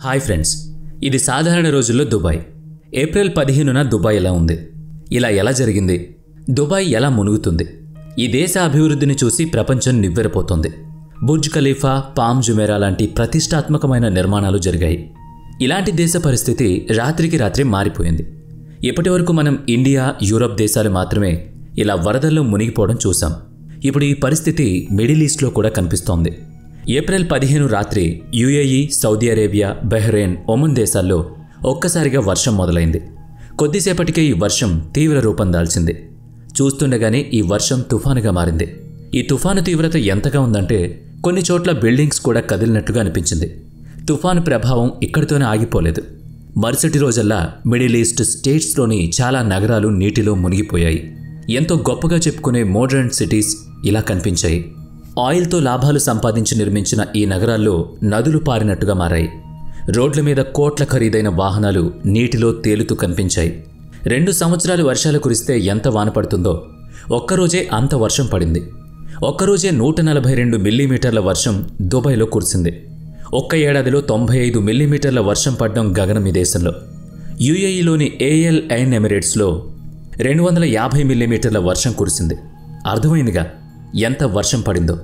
Hi friends, ఇది సాధారణ రోజుల్లో దుబాయ్. ఏప్రిల్ 15న దుబాయ్ ఎలా ఉంది? ఇలా ఎలా జరిగింది? దుబాయ్ ఎలా మునుగుతుంది? ఈ దేశ అభివృద్ధిని చూసి ప్రపంచం నివ్వెరపోతుంది. బుర్జ్ ఖలీఫా, పామ్ జుమేరా లాంటి ప్రతిష్టాత్మకమైన నిర్మాణాలు జరిగాయి. ఇలాంటి దేశ పరిస్థితి రాత్రికి రాత్రి మారిపోయింది. ఇప్పటి వరకు మనం ఇండియా, యూరప్ దేశాలు మాత్రమే ఇలా వరదల్లో మునిగిపోవడం చూసాం. ఇప్పుడు ఈ పరిస్థితి మిడిల్ ఈస్ట్లో కూడా కనిపిస్తోంది. ఏప్రిల్ 15 రాత్రి UAE, Saudi Arabia, Bahrain, Oman దేశాల్లో ఒక్కసారిగా వర్షం మొదలైంది. కొద్దిసేపటికే ఈ వర్షం తీవ్ర రూపం దాల్చింది. చూస్తుండగానే ఈ వర్షం తుఫానుగా మారింది. ఈ తుఫాను తీవ్రత ఎంతగా ఉందంటే కొన్ని చోట్ల బిల్డింగ్స్ కూడా కదిలినట్టుగా అనిపించింది. తుఫాను ప్రభావం ఇక్కడితోనే ఆగిపోలేదు. మరుసటి రోజల్లా మిడిల్ ఈస్ట్ స్టేట్స్లోని చాలా నగరాలు నీటిలో మునిగిపోయాయి. ఎంతో గొప్పగా చెప్పుకునే మోడర్న్ సిటీస్ ఇలా కనిపించాయి. ఆయిల్తో లాభాలు సంపాదించి నిర్మించిన ఈ నగరాల్లో నదులు పారినట్టుగా మారాయి. రోడ్ల మీద కోట్ల ఖరీదైన వాహనాలు నీటిలో తేలుతూ కనిపించాయి. 2 సంవత్సరాలు వర్షాలు కురిస్తే ఎంత వాన పడుతుందో ఒక్కరోజే అంత వర్షం పడింది. ఒక్కరోజే 142 మిల్లీమీటర్ల వర్షం దుబాయ్లో కురిసింది. ఒక్క ఏడాదిలో 95 మిల్లీమీటర్ల వర్షం పడడం గగనం ఈ దేశంలో. యుఏఈలోని AL ఎమిరేట్స్లో 250 మిల్లీమీటర్ల వర్షం కురిసింది. అర్థమైందిగా ఎంత వర్షం పడిందో.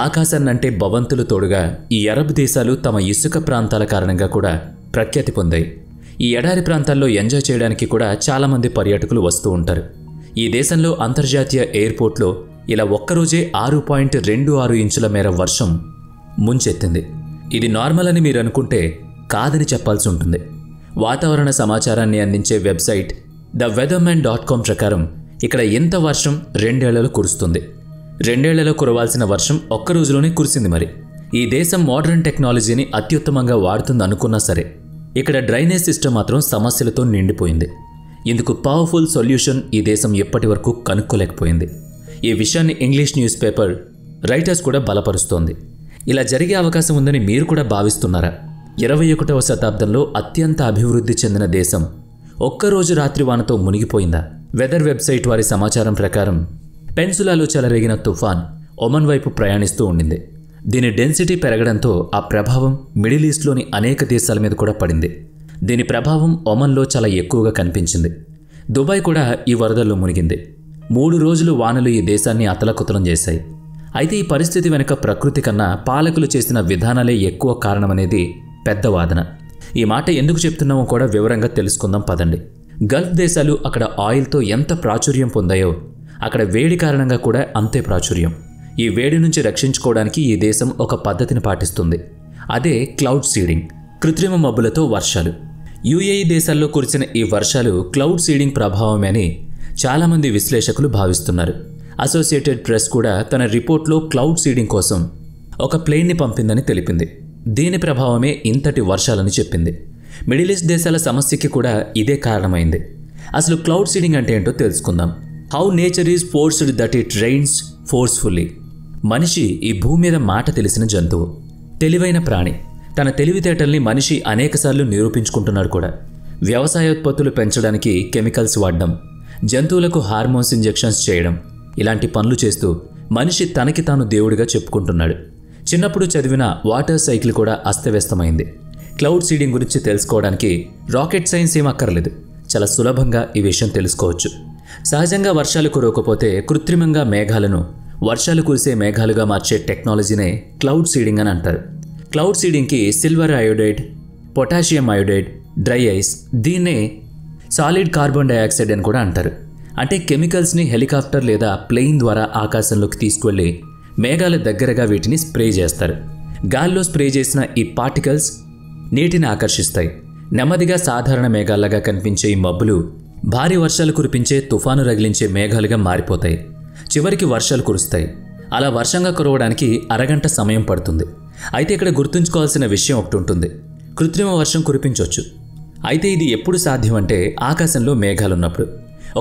ఆకాశాన్నంటే భవంతులు తోడుగా ఈ అరబ్ దేశాలు తమ ఇసుక ప్రాంతాల కారణంగా కూడా ప్రఖ్యాతి పొందాయి. ఈ ఎడారి ప్రాంతాల్లో ఎంజాయ్ చేయడానికి కూడా చాలామంది పర్యాటకులు వస్తూ ఉంటారు. ఈ దేశంలో అంతర్జాతీయ ఎయిర్పోర్ట్లో ఇలా ఒక్కరోజే 6.26 ఇంచుల మేర వర్షం ముంచెత్తింది. ఇది నార్మల్ అని మీరు అనుకుంటే కాదని చెప్పాల్సి ఉంటుంది. వాతావరణ సమాచారాన్ని అందించే వెబ్సైట్ theweatherman.com ప్రకారం ఇక్కడ ఇంత వర్షం 2 ఏళ్లలో కురుస్తుంది. 2 ఏళ్లలో కురవాల్సిన వర్షం ఒక్క రోజులోనే కురిసింది. మరి ఈ దేశం మోడర్న్ టెక్నాలజీని అత్యుత్తమంగా వాడుతుంది అనుకున్నా సరే ఇక్కడ డ్రైనేజ్ సిస్టమ్ మాత్రం సమస్యలతో నిండిపోయింది. ఇందుకు పవర్ఫుల్ సొల్యూషన్ ఈ దేశం ఎప్పటి వరకు కనుక్కోలేకపోయింది. ఈ విషయాన్ని ఇంగ్లీష్ న్యూస్ పేపర్ రైటర్స్ కూడా బలపరుస్తోంది. ఇలా జరిగే అవకాశం ఉందని మీరు కూడా భావిస్తున్నారా? 21వ శతాబ్దంలో అత్యంత అభివృద్ధి చెందిన దేశం ఒక్కరోజు రాత్రి వానతో మునిగిపోయిందా? వెదర్ వెబ్సైట్ వారి సమాచారం ప్రకారం పెన్సులాలో చెలరేగిన తుఫాన్ ఒమన్ వైపు ప్రయాణిస్తూ ఉండింది. దీని డెన్సిటీ పెరగడంతో ఆ ప్రభావం మిడిల్ ఈస్ట్లోని అనేక దేశాల మీద కూడా పడింది. దీని ప్రభావం ఒమన్లో చాలా ఎక్కువగా కనిపించింది. దుబాయ్ కూడా ఈ వరదల్లో మునిగింది. 3 రోజులు వానలు ఈ దేశాన్ని అతలకుతలం చేశాయి. అయితే ఈ పరిస్థితి వెనుక ప్రకృతి కన్నా పాలకులు చేసిన విధానాలే ఎక్కువ కారణమనేది పెద్ద వాదన. ఈ మాట ఎందుకు చెప్తున్నామో కూడా వివరంగా తెలుసుకుందాం పదండి. గల్ఫ్ దేశాలు అక్కడ ఆయిల్తో ఎంత ప్రాచుర్యం పొందాయో అక్కడ వేడి కారణంగా కూడా అంతే ప్రాచుర్యం. ఈ వేడి నుంచి రక్షించుకోవడానికి ఈ దేశం ఒక పద్ధతిని పాటిస్తుంది. అదే క్లౌడ్ సీడింగ్, కృత్రిమ మబ్బులతో వర్షాలు. యుఏఈ దేశాల్లో కురిసిన ఈ వర్షాలు క్లౌడ్ సీడింగ్ ప్రభావమే అని చాలామంది విశ్లేషకులు భావిస్తున్నారు. అసోసియేటెడ్ ప్రెస్ కూడా తన రిపోర్ట్లో క్లౌడ్ సీడింగ్ కోసం ఒక ప్లేన్ని పంపిందని తెలిపింది. దీని ప్రభావమే ఇంతటి వర్షాలని చెప్పింది. మిడిల్ ఈస్ట్ దేశాల సమస్యకి కూడా ఇదే కారణమైంది. అసలు క్లౌడ్ సీడింగ్ అంటే ఏంటో తెలుసుకుందాం. How nature is forced that it rains forcefully. మనిషి ఈ భూమి మీద మాట తెలిసిన జంతువు, తెలివైన ప్రాణి. తన తెలివితేటల్ని మనిషి అనేకసార్లు నిరూపించుకుంటున్నాడు కూడా. వ్యవసాయోత్పత్తులు పెంచడానికి కెమికల్స్ వాడడం, జంతువులకు హార్మోన్స్ ఇంజెక్షన్స్ చేయడం, ఇలాంటి పనులు చేస్తూ మనిషి తనకి తాను దేవుడిగా చెప్పుకుంటున్నాడు. చిన్నప్పుడు చదివిన వాటర్ సైకిల్ కూడా అస్తవ్యస్తమైంది. క్లౌడ్ సీడింగ్ గురించి తెలుసుకోవడానికి రాకెట్ సైన్స్ ఏం అక్కర్లేదు. చాలా సులభంగా ఈ విషయం తెలుసుకోవచ్చు. సహజంగా వర్షాలు కురవకపోతే కృత్రిమంగా మేఘాలను వర్షాలు కురిసే మేఘాలుగా మార్చే టెక్నాలజీనే క్లౌడ్ సీడింగ్ అని అంటారు. క్లౌడ్ సీడింగ్కి silver iodide, potassium iodide, dry ice, దీన్నే సాలిడ్ కార్బన్ డయాక్సైడ్ అని కూడా అంటారు. అంటే కెమికల్స్ని హెలికాప్టర్ లేదా ప్లేన్ ద్వారా ఆకాశంలోకి తీసుకువెళ్ళి మేఘాల దగ్గరగా వీటిని స్ప్రే చేస్తారు. గాల్లో స్ప్రే చేసిన ఈ పార్టికల్స్ నీటిని ఆకర్షిస్తాయి. నెమ్మదిగా సాధారణ మేఘాల్లాగా కనిపించే ఈ మబ్బులు భారీ వర్షాలు కురిపించే, తుఫాను రగిలించే మేఘాలుగా మారిపోతాయి. చివరికి వర్షాలు కురుస్తాయి. అలా వర్షంగా కురవడానికి అరగంట సమయం పడుతుంది. అయితే ఇక్కడ గుర్తుంచుకోవాల్సిన విషయం ఒకటి ఉంటుంది. కృత్రిమ వర్షం కురిపించవచ్చు. అయితే ఇది ఎప్పుడు సాధ్యం అంటే ఆకాశంలో మేఘాలున్నప్పుడు.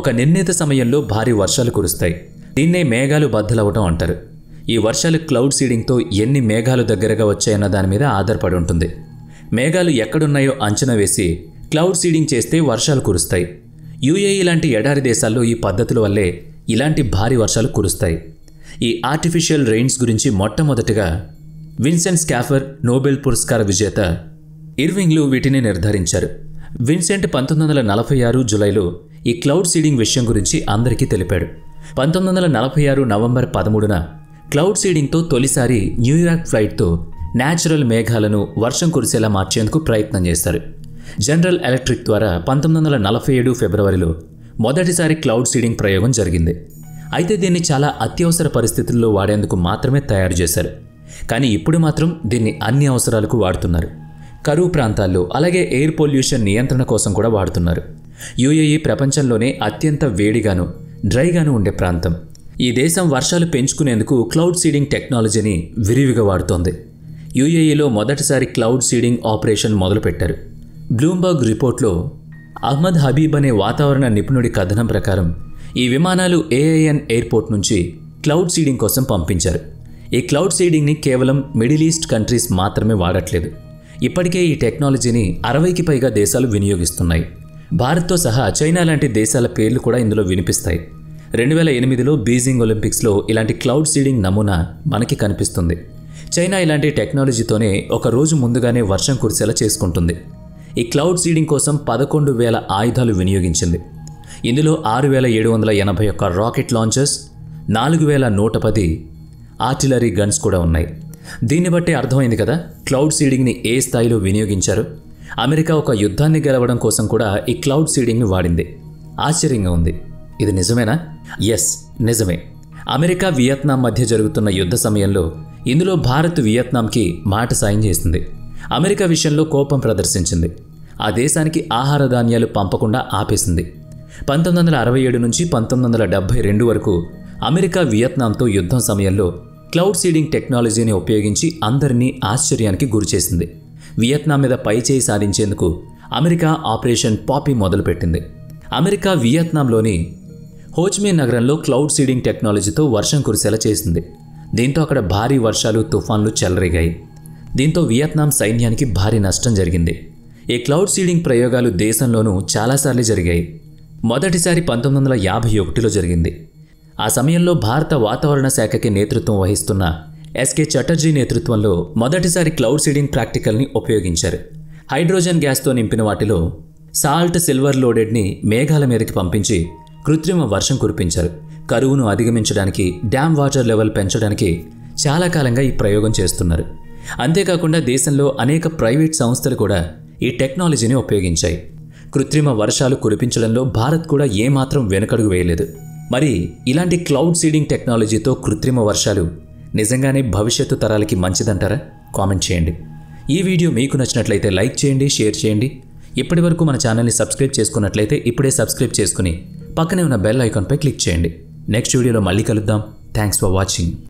ఒక నిర్ణీత సమయంలో భారీ వర్షాలు కురుస్తాయి. దీన్నే మేఘాలు బద్దలవటం అంటారు. ఈ వర్షాలు క్లౌడ్ సీడింగ్తో ఎన్ని మేఘాలు దగ్గరగా వచ్చాయన్న దాని మీద ఆధారపడి ఉంటుంది. మేఘాలు ఎక్కడున్నాయో అంచనా వేసి క్లౌడ్ సీడింగ్ చేస్తే వర్షాలు కురుస్తాయి. యుఏఈ లాంటి ఎడారి దేశాల్లో ఈ పద్ధతుల వల్లే ఇలాంటి భారీ వర్షాలు కురుస్తాయి. ఈ ఆర్టిఫిషియల్ రెయిన్స్ గురించి మొట్టమొదటిగా విన్సెంట్ స్కాఫర్, నోబెల్ పురస్కార విజేత ఇర్వింగ్లు వీటిని నిర్ధారించారు. విన్సెంట్ 1946 జూలైలో ఈ క్లౌడ్ సీడింగ్ విషయం గురించి అందరికీ తెలిపాడు. 1946 నవంబర్ 13న క్లౌడ్ సీడింగ్తో తొలిసారి న్యూయార్క్ ఫ్లైట్తో న్యాచురల్ మేఘాలను వర్షం కురిసేలా మార్చేందుకు ప్రయత్నం చేశారు. జనరల్ ఎలక్ట్రిక్ ద్వారా 1947 ఫిబ్రవరిలో మొదటిసారి క్లౌడ్ సీడింగ్ ప్రయోగం జరిగింది. అయితే దీన్ని చాలా అత్యవసర పరిస్థితుల్లో వాడేందుకు మాత్రమే తయారు చేశారు. కానీ ఇప్పుడు మాత్రం దీన్ని అన్ని అవసరాలకు వాడుతున్నారు. కరువు ప్రాంతాల్లో, అలాగే ఎయిర్ పొల్యూషన్ నియంత్రణ కోసం కూడా వాడుతున్నారు. యూఏఈ ప్రపంచంలోనే అత్యంత వేడిగాను డ్రైగాను ఉండే ప్రాంతం. ఈ దేశం వర్షాలు పెంచుకునేందుకు క్లౌడ్ సీడింగ్ టెక్నాలజీని విరివిగా వాడుతోంది. యూఏఈలో మొదటిసారి క్లౌడ్ సీడింగ్ ఆపరేషన్ మొదలుపెట్టారు. బ్లూంబర్గ్ రిపోర్ట్లో అహ్మద్ హబీబ్ అనే వాతావరణ నిపుణుడి కథనం ప్రకారం ఈ విమానాలు ఏఐఎన్ ఎయిర్పోర్ట్ నుంచి క్లౌడ్ సీడింగ్ కోసం పంపించారు. ఈ క్లౌడ్ సీడింగ్ని కేవలం మిడిల్ ఈస్ట్ కంట్రీస్ మాత్రమే వాడట్లేదు. ఇప్పటికే ఈ టెక్నాలజీని 60కి పైగా దేశాలు వినియోగిస్తున్నాయి. భారత్తో సహా చైనా లాంటి దేశాల పేర్లు కూడా ఇందులో వినిపిస్తాయి. 2008లో బీజింగ్ ఒలింపిక్స్లో ఇలాంటి క్లౌడ్ సీడింగ్ నమూనా మనకి కనిపిస్తుంది. చైనా ఇలాంటి టెక్నాలజీతోనే ఒక రోజు ముందుగానే వర్షం కురిసేలా చేసుకుంటుంది. ఈ క్లౌడ్ సీడింగ్ కోసం 11,000 ఆయుధాలు వినియోగించింది. ఇందులో 6,781 రాకెట్ లాంచర్స్, 4,110 ఆర్టిలరీ గన్స్ కూడా ఉన్నాయి. దీన్ని బట్టి అర్థమైంది కదా క్లౌడ్ సీడింగ్ని ఏ స్థాయిలో వినియోగించారు. అమెరికా ఒక యుద్ధాన్ని గెలవడం కోసం కూడా ఈ క్లౌడ్ సీడింగ్ని వాడింది. ఆశ్చర్యంగా ఉంది. ఇది నిజమేనా? ఎస్, నిజమే. అమెరికా వియత్నాం మధ్య జరుగుతున్న యుద్ధ సమయంలో ఇందులో భారత్ వియత్నాంకి మాట సాయం చేసింది. అమెరికా విషయంలో కోపం ప్రదర్శించింది. ఆ దేశానికి ఆహార ధాన్యాలు పంపకుండా ఆపేసింది. 1967 నుంచి 1972 వరకు అమెరికా వియత్నాంతో యుద్ధం సమయంలో క్లౌడ్ సీడింగ్ టెక్నాలజీని ఉపయోగించి అందరినీ ఆశ్చర్యానికి గురిచేసింది. వియత్నాం మీద పైచేయి సాధించేందుకు అమెరికా ఆపరేషన్ పాపీ మొదలుపెట్టింది. అమెరికా వియత్నాంలోని హోచిమిన్ నగరంలో క్లౌడ్ సీడింగ్ టెక్నాలజీతో వర్షం కురిసేలా చేసింది. దీంతో అక్కడ భారీ వర్షాలు, తుఫాన్లు చెలరేగాయి. దీంతో వియత్నాం సైన్యానికి భారీ నష్టం జరిగింది. ఈ క్లౌడ్ సీడింగ్ ప్రయోగాలు దేశంలోనూ చాలాసార్లు జరిగాయి. మొదటిసారి 1951లో జరిగింది. ఆ సమయంలో భారత వాతావరణ శాఖకి నేతృత్వం వహిస్తున్న ఎస్కే చటర్జీ నేతృత్వంలో మొదటిసారి క్లౌడ్ సీడింగ్ ప్రాక్టికల్ని ఉపయోగించారు. హైడ్రోజన్ గ్యాస్తో నింపిన వాటిలో సాల్ట్ సిల్వర్ లోడెడ్ని మేఘాల మీదకి పంపించి కృత్రిమ వర్షం కురిపించారు. కరువును అధిగమించడానికి, డ్యామ్ వాటర్ లెవెల్ పెంచడానికి చాలా కాలంగా ఈ ప్రయోగం చేస్తున్నారు. అంతేకాకుండా దేశంలో అనేక ప్రైవేట్ సంస్థలు కూడా ఈ టెక్నాలజీని ఉపయోగించాయి. కృత్రిమ వర్షాలు కురిపించడంలో భారత్ కూడా ఏమాత్రం వెనుకడుగు వేయలేదు. మరి ఇలాంటి క్లౌడ్ సీడింగ్ టెక్నాలజీతో కృత్రిమ వర్షాలు నిజంగానే భవిష్యత్తు తరాలకి మంచిదంటారా? కామెంట్ చేయండి. ఈ వీడియో మీకు నచ్చినట్లయితే లైక్ చేయండి, షేర్ చేయండి. ఇప్పటి వరకు మన ఛానల్ని సబ్స్క్రైబ్ చేసుకున్నట్లయితే ఇప్పుడే సబ్స్క్రైబ్ చేసుకుని పక్కనే ఉన్న బెల్ ఐకాన్పై క్లిక్ చేయండి. నెక్స్ట్ వీడియోలో మళ్ళీ కలుద్దాం. Thanks for watching.